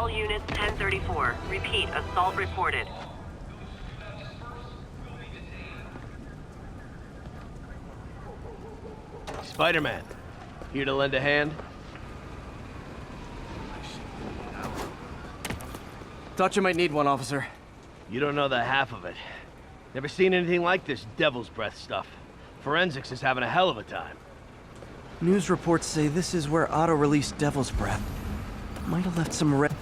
All units 1034. Repeat, assault reported. Spiderman, here to lend a hand? Thought you might need one, officer. You don't know the half of it. Never seen anything like this devil's breath stuff. Forensics is having a hell of a time. News reports say this is where Otto released Devil's Breath. Might have left some red...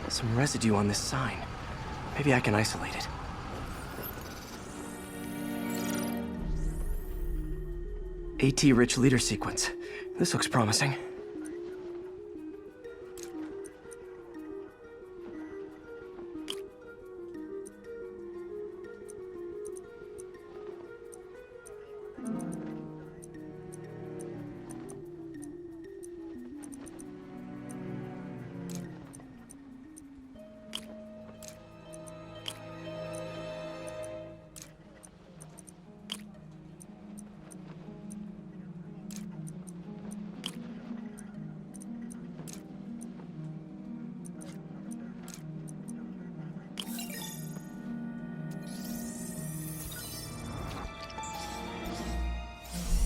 Some residue on this sign. Maybe I can isolate it. AT-rich leader sequence. This looks promising.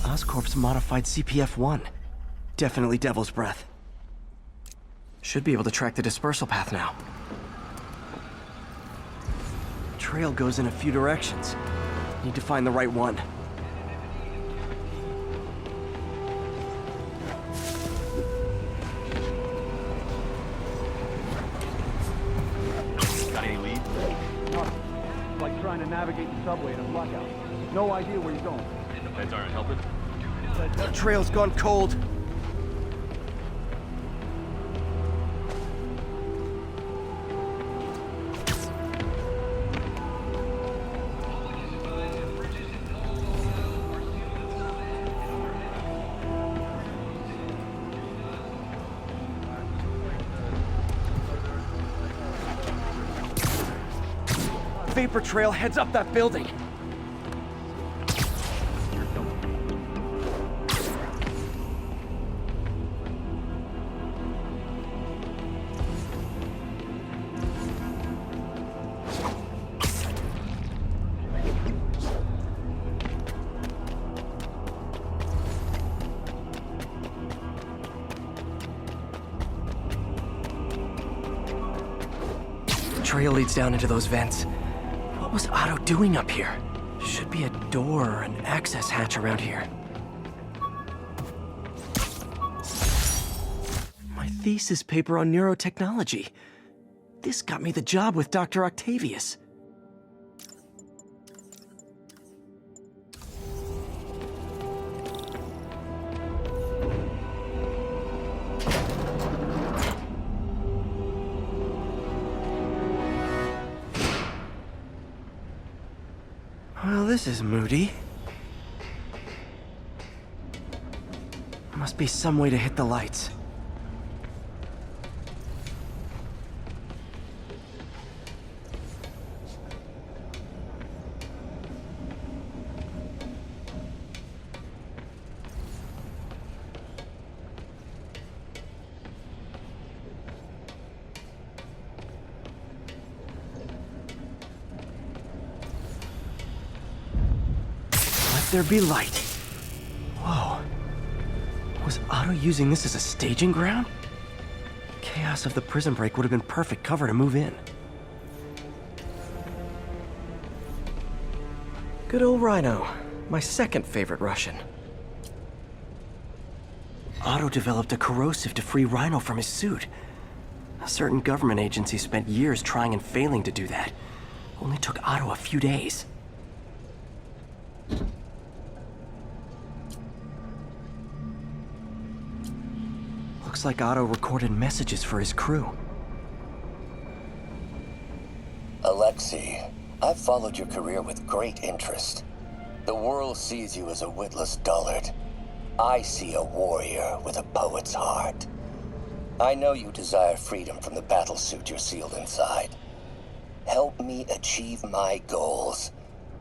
Oscorp's modified CPF-1. Definitely Devil's Breath. Should be able to track the dispersal path now. Trail goes in a few directions. Need to find the right one. Got any leads? Nothing. It's like trying to navigate the subway in a blackout. No idea where you're going. The feds aren't helping? The trail's gone cold. Vapor trail heads up that building. Trail leads down into those vents. What was Otto doing up here? Should be a door or an access hatch around here. My thesis paper on neurotechnology. This got me the job with Dr. Octavius. Well, this is moody. Must be some way to hit the lights. There be light. Whoa. Was Otto using this as a staging ground? Chaos of the prison break would have been perfect cover to move in. Good old Rhino. My second favorite Russian. Otto developed a corrosive to free Rhino from his suit. A certain government agency spent years trying and failing to do that. Only took Otto a few days. Looks like Otto recorded messages for his crew. Alexei, I've followed your career with great interest. The world sees you as a witless dullard. I see a warrior with a poet's heart. I know you desire freedom from the battlesuit you're sealed inside. Help me achieve my goals,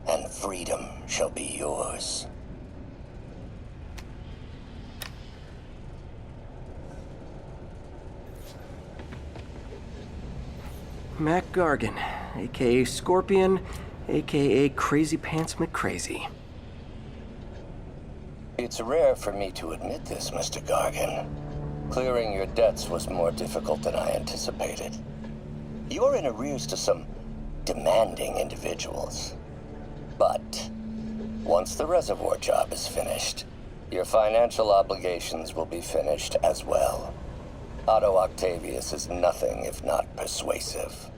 and freedom shall be yours. Mac Gargan, aka Scorpion, aka Crazy Pants McCrazy. It's rare for me to admit this, Mr. Gargan. Clearing your debts was more difficult than I anticipated. You're in arrears to some demanding individuals. But once the reservoir job is finished, your financial obligations will be finished as well. Otto Octavius is nothing if not persuasive.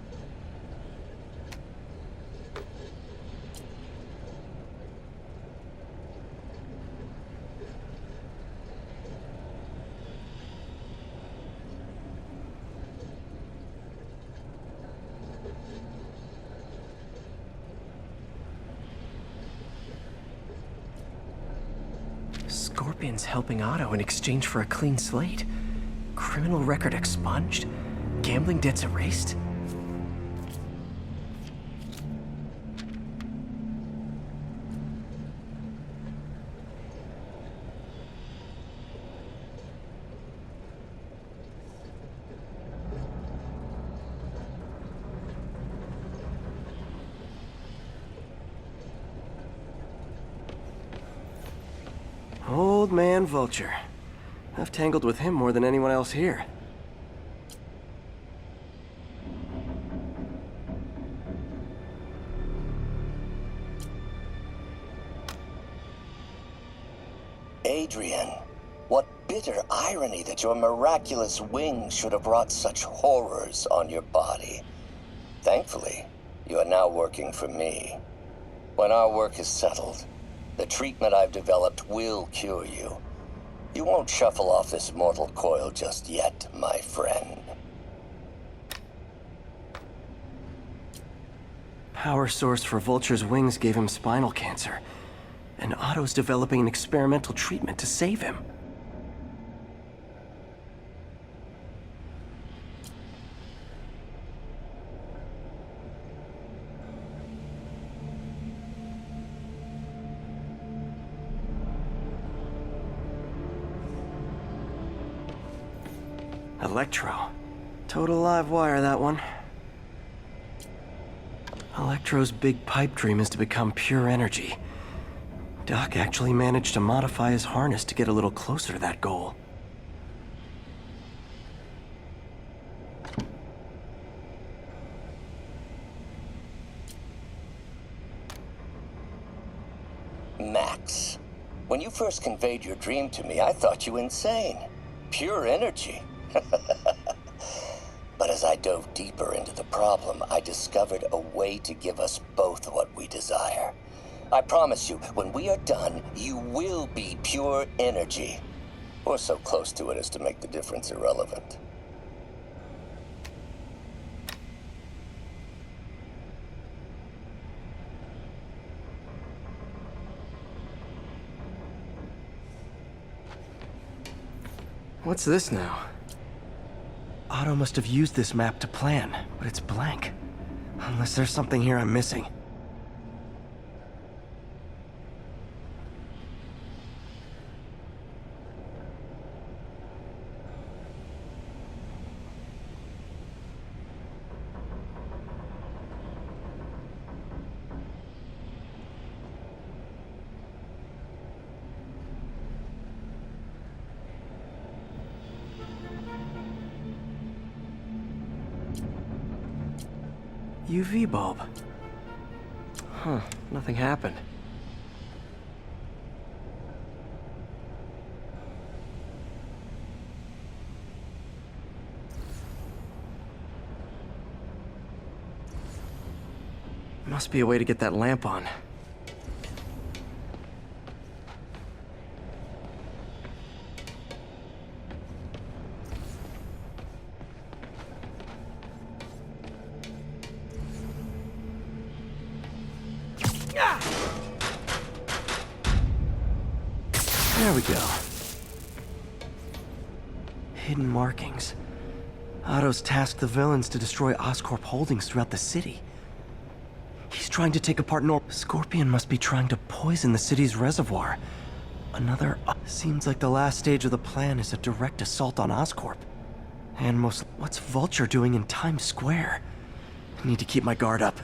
Scorpion's helping Otto in exchange for a clean slate. Criminal record expunged? Gambling debts erased? Old man Vulture. I've tangled with him more than anyone else here. Adrian, what bitter irony that your miraculous wings should have brought such horrors on your body. Thankfully, you are now working for me. When our work is settled, the treatment I've developed will cure you. You won't shuffle off this mortal coil just yet, my friend. Power source for Vulture's wings gave him spinal cancer, and Otto's developing an experimental treatment to save him. Electro. Total live wire, that one. Electro's big pipe dream is to become pure energy. Doc actually managed to modify his harness to get a little closer to that goal. Max, when you first conveyed your dream to me, I thought you insane. Pure energy. But as I dove deeper into the problem, I discovered a way to give us both what we desire. I promise you, when we are done, you will be pure energy. Or so close to it as to make the difference irrelevant. What's this now? Otto must have used this map to plan, but it's blank. Unless there's something here I'm missing. UV bulb. Huh, nothing happened. Must be a way to get that lamp on. There we go. Hidden markings. Otto's tasked the villains to destroy Oscorp holdings throughout the city. He's trying to take apart Scorpion must be trying to poison the city's reservoir. Seems like the last stage of the plan is a direct assault on Oscorp. And what's Vulture doing in Times Square? I need to keep my guard up.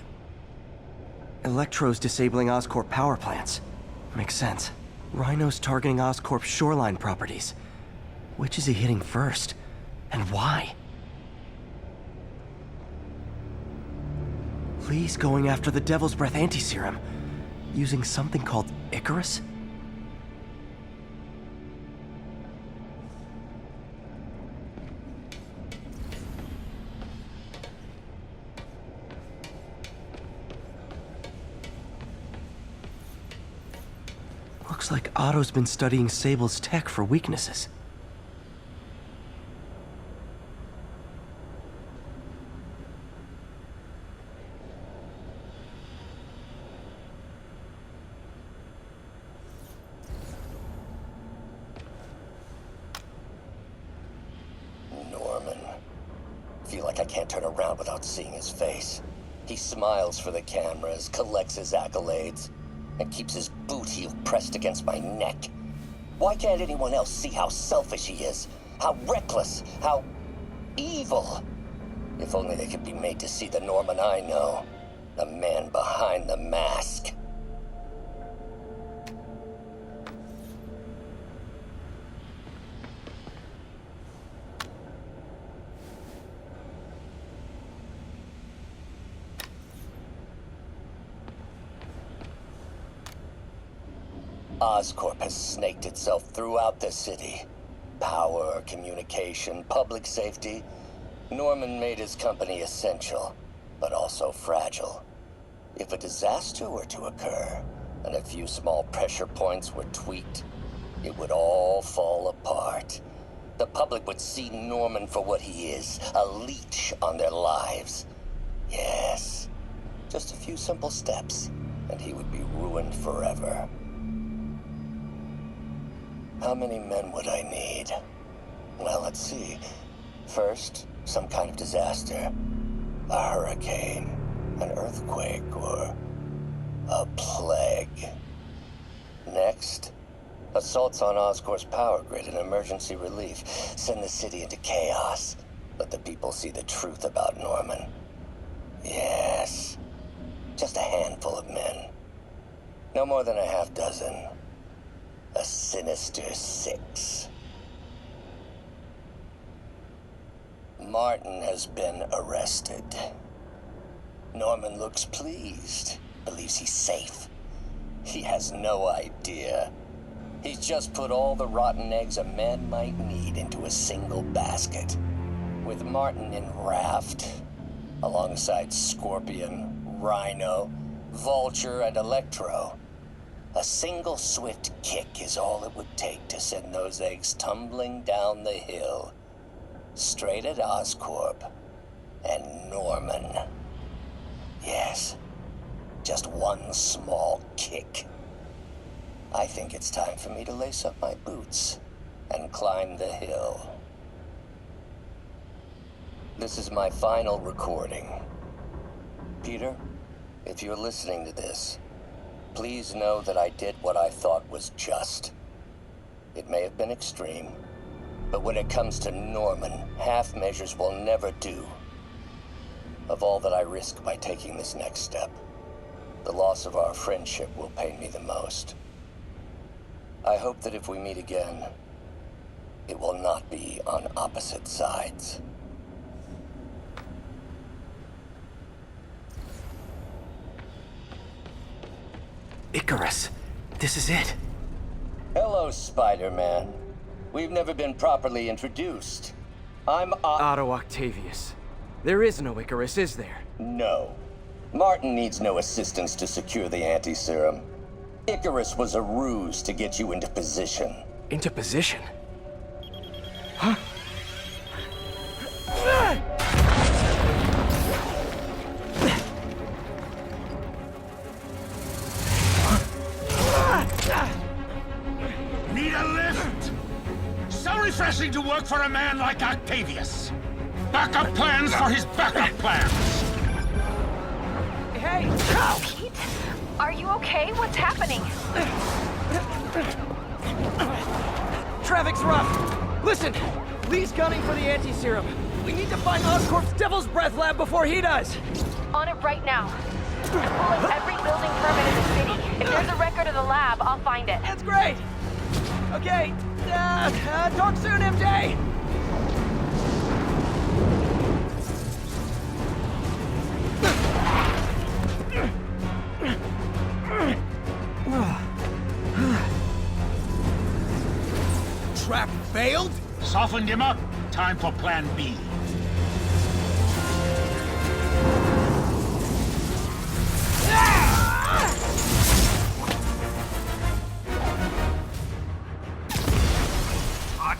Electro's disabling Oscorp power plants. Makes sense. Rhino's targeting Oscorp's shoreline properties. Which is he hitting first? And why? Lee's going after the Devil's Breath anti-serum, using something called Icarus? Looks like Otto's been studying Sable's tech for weaknesses. Norman. Feel like I can't turn around without seeing his face. He smiles for the cameras, collects his accolades, and keeps his boot heel pressed against my neck. Why can't anyone else see how selfish he is? How reckless? How evil? If only they could be made to see the Norman I know. The man behind the mask. Oscorp has snaked itself throughout the city. Power, communication, public safety. Norman made his company essential, but also fragile. If a disaster were to occur, and a few small pressure points were tweaked, it would all fall apart. The public would see Norman for what he is, a leech on their lives. Yes, just a few simple steps, and he would be ruined forever. How many men would I need? Well, let's see. First, some kind of disaster. A hurricane, an earthquake, or a plague. Next, assaults on Oscorp's power grid and emergency relief. Send the city into chaos. Let the people see the truth about Norman. Yes, just a handful of men. No more than a half dozen. A sinister 6. Martin has been arrested. Norman looks pleased, believes he's safe. He has no idea. He's just put all the rotten eggs a man might need into a single basket. With Martin in raft, alongside Scorpion, Rhino, Vulture, and Electro, a single swift kick is all it would take to send those eggs tumbling down the hill, straight at Oscorp and Norman. Yes, just one small kick. I think it's time for me to lace up my boots and climb the hill. This is my final recording. Peter, if you're listening to this, please know that I did what I thought was just. It may have been extreme, but when it comes to Norman, half measures will never do. Of all that I risk by taking this next step, the loss of our friendship will pain me the most. I hope that if we meet again, it will not be on opposite sides. Icarus, this is it. Hello, Spider-Man. We've never been properly introduced. I'm Otto Octavius. There is no Icarus, is there? No. Martin needs no assistance to secure the anti-serum. Icarus was a ruse to get you into position. Into position? Huh? Need a lift? So refreshing to work for a man like Octavius. Backup plans for his backup plans. Hey! Are you okay? What's happening? Traffic's rough. Listen, Lee's gunning for the anti-serum. We need to find Oscorp's Devil's Breath lab before he does. On it right now. I'm pulling every building permit in the city. If there's a record of the lab, I'll find it. That's great. Okay, talk soon, MJ. Trap failed? Softened him up. Time for plan B.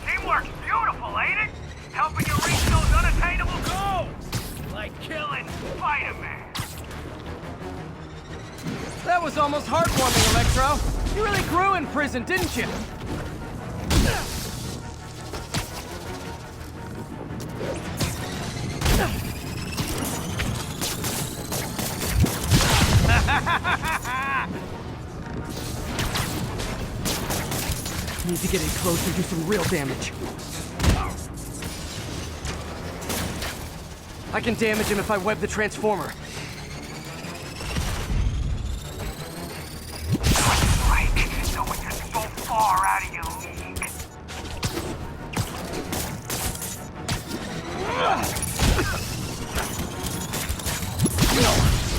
Teamwork's beautiful, ain't it? Helping you reach those unattainable goals! Like killing Spider-Man. That was almost heartwarming, Electro. You really grew in prison, didn't you? Need to get in close and do some real damage. I can damage him if I web the transformer. No one gets so far out of your league.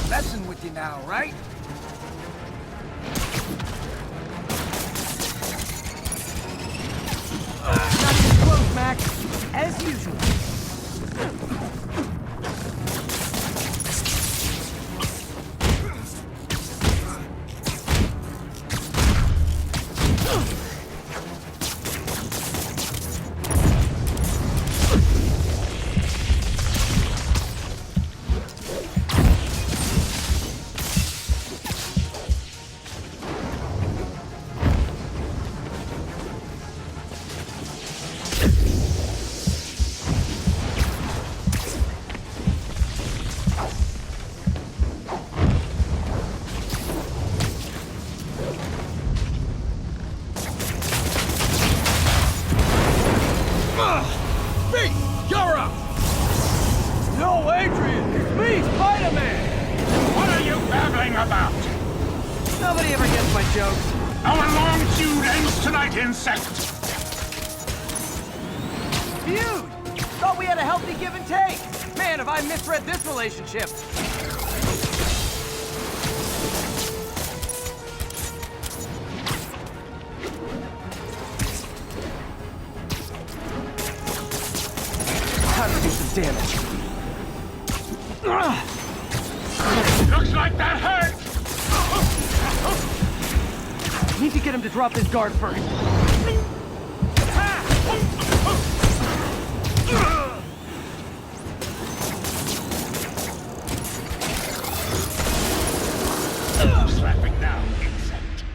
Messing with you now, right? Not too close, Max. As usual. No, Adrian! It's me, Spider-Man! What are you babbling about? Nobody ever gets my jokes. Our long feud ends tonight, insect! Feud! Thought we had a healthy give and take. Man, have I misread this relationship. Time to do some damage. Looks like that hurt! Need to get him to drop his guard first. Slapping down, insect.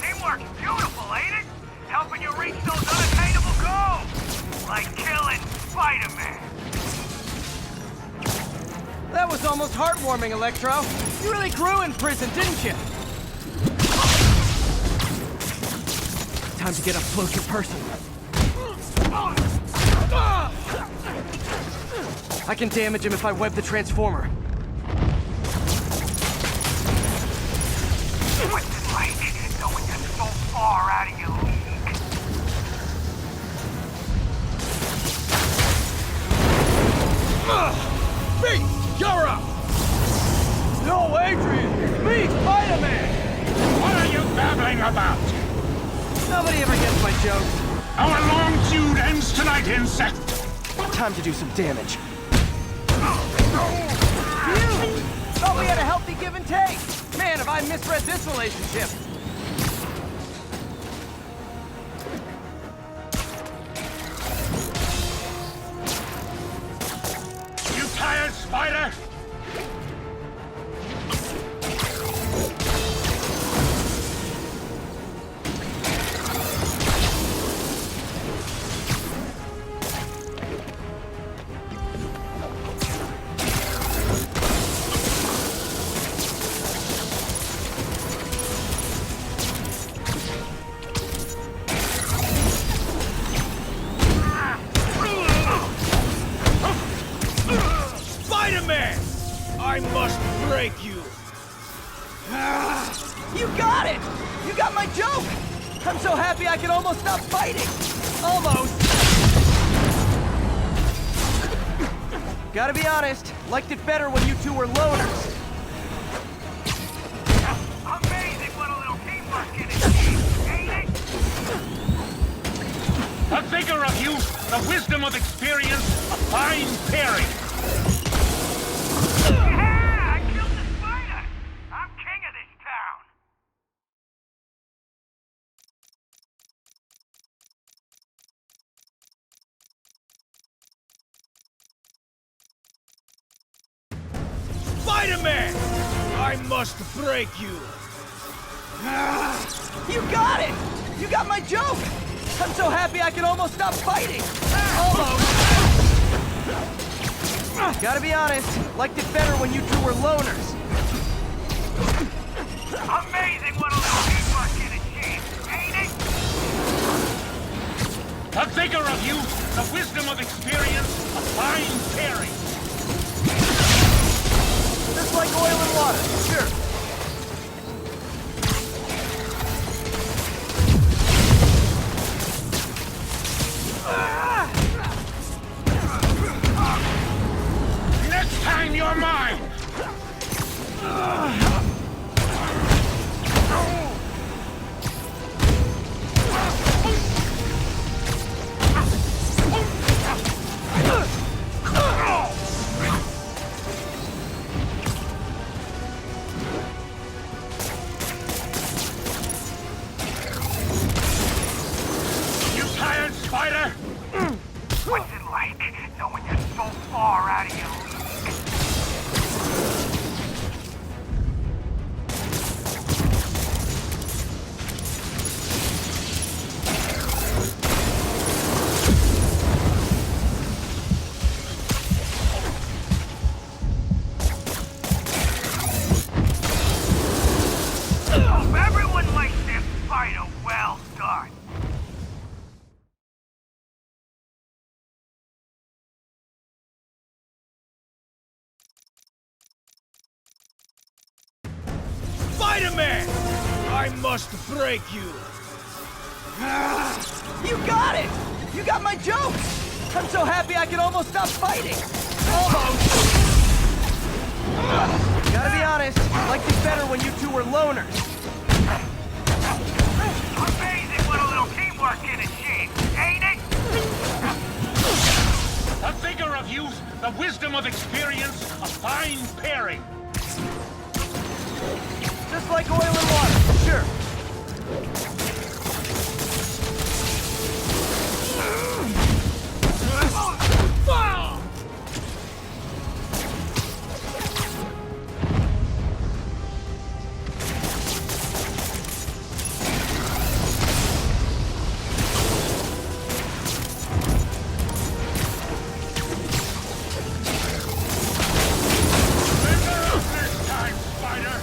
Teamwork's beautiful, ain't it? Helping you reach those unattainable goals! Like killing Spider-Man. That was almost heartwarming, Electro. You really grew in prison, didn't you? Time to get up close and personal. I can damage him if I web the transformer. What's it like? No one gets so far out of your league. Beat! You're up! No, Adrian! It's me, Spider-Man! What are you babbling about? Nobody ever gets my jokes. Our long feud ends tonight, insect! Time to do some damage. Phew! Thought we had a healthy give and take. Man, have I misread this relationship. You tired, Spider? Spider-Man! I must break you! You got it! You got my joke! I'm so happy I can almost stop fighting! Almost! Gotta be honest, liked it better when you two were loners. Amazing what a little teamwork can achieve, ain't it? The vigor of youth, the wisdom of experience, a fine pairing. Yeah! I killed the spider! I'm king of this town! Spider-Man! I must break you! You got it! You got my joke! I'm so happy I can almost stop fighting! Almost! Gotta be honest, liked it better when you two were loners. Amazing what a little teamwork can achieve, ain't it? The vigor of youth, the wisdom of experience, a fine pairing. Just like oil and water, sure. Next time you're mine! You tired, Spider? What's it like, knowing you're so far out of your league? Hope everyone likes their spider well done. Spider-Man! I must break you! You got it! You got my joke! I'm so happy I can almost stop fighting! Almost! Gotta be honest, liked it better when you two were loners. Amazing what a little teamwork can achieve, ain't it? The vigor of youth, the wisdom of experience, a fine pairing. Just like oil and water, sure. Vigor of this time, Spider!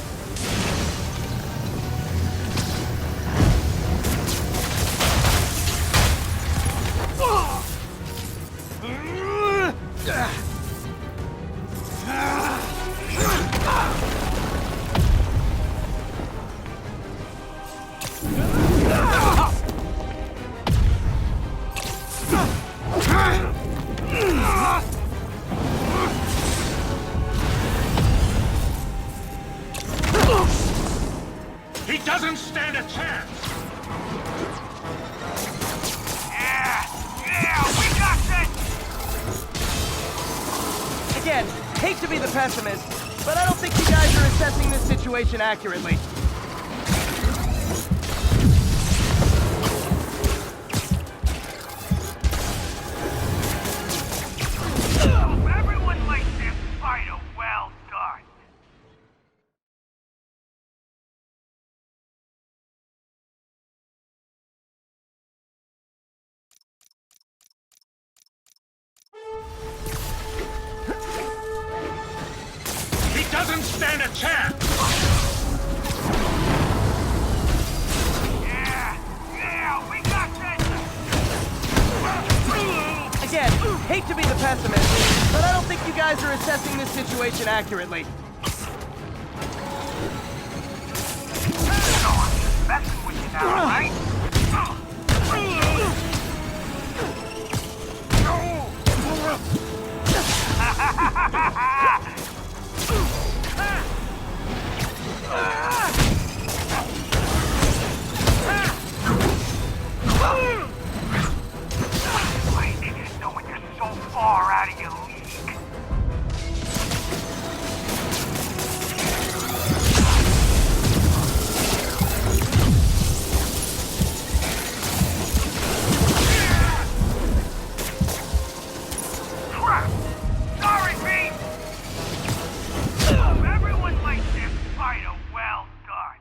He doesn't stand a chance! Yeah, we got this! Again, hate to be the pessimist, but I don't think you guys are assessing this situation accurately. Hope everyone likes their spider well done. He doesn't stand a chance! Yeah, we got this! Again, hate to be the pessimist, but I don't think you guys guys are assessing this situation accurately. Messing with you now, right? Knowing you're so far out of your league. Crap! Sorry, Pete! Everyone likes their spider well done.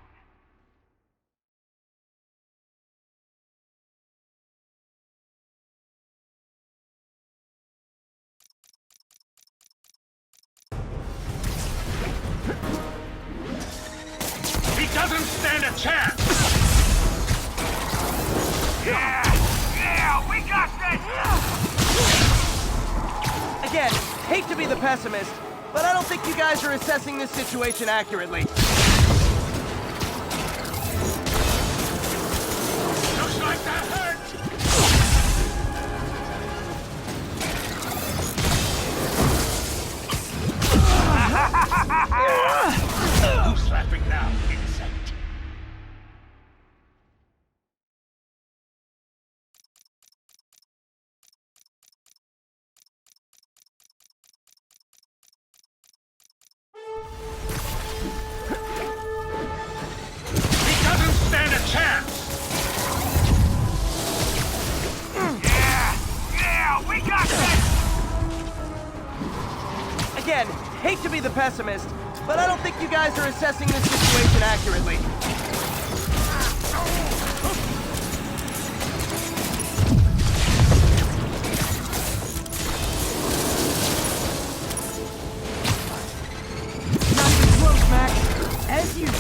He doesn't stand a chance! Yeah, we got this! Again, hate to be the pessimist, but I don't think you guys are assessing this situation accurately. Looks like that hurt! Who's laughing now, insect? He doesn't stand a chance! Yeah, we got this! Again, hate to be the pessimist, but I don't think you guys are assessing this situation accurately. Not even close, Max. As usual.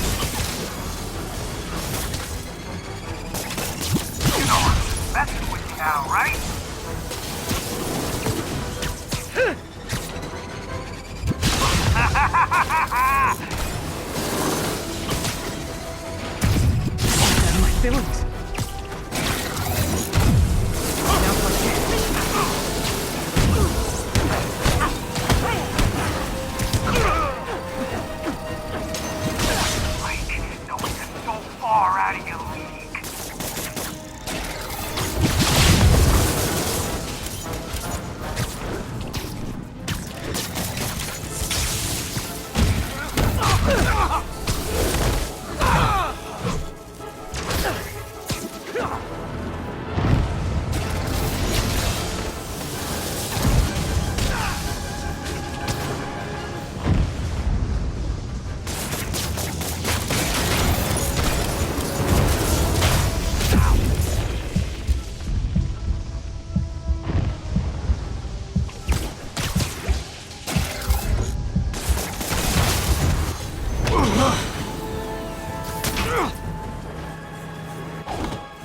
You know I'm messing with you now, right? My feelings. Now for Knowing you're so far out of your league.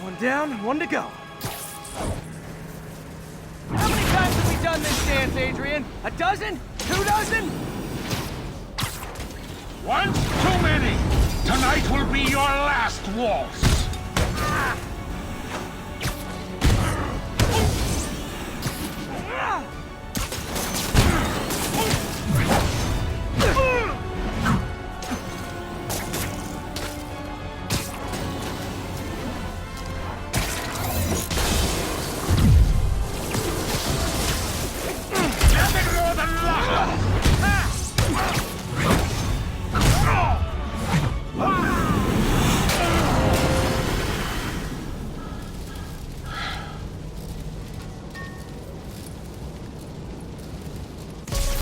One down, one to go. How many times have we done this dance, Adrian? A dozen? 2 dozen? Once too many! Tonight will be your last waltz! Ah!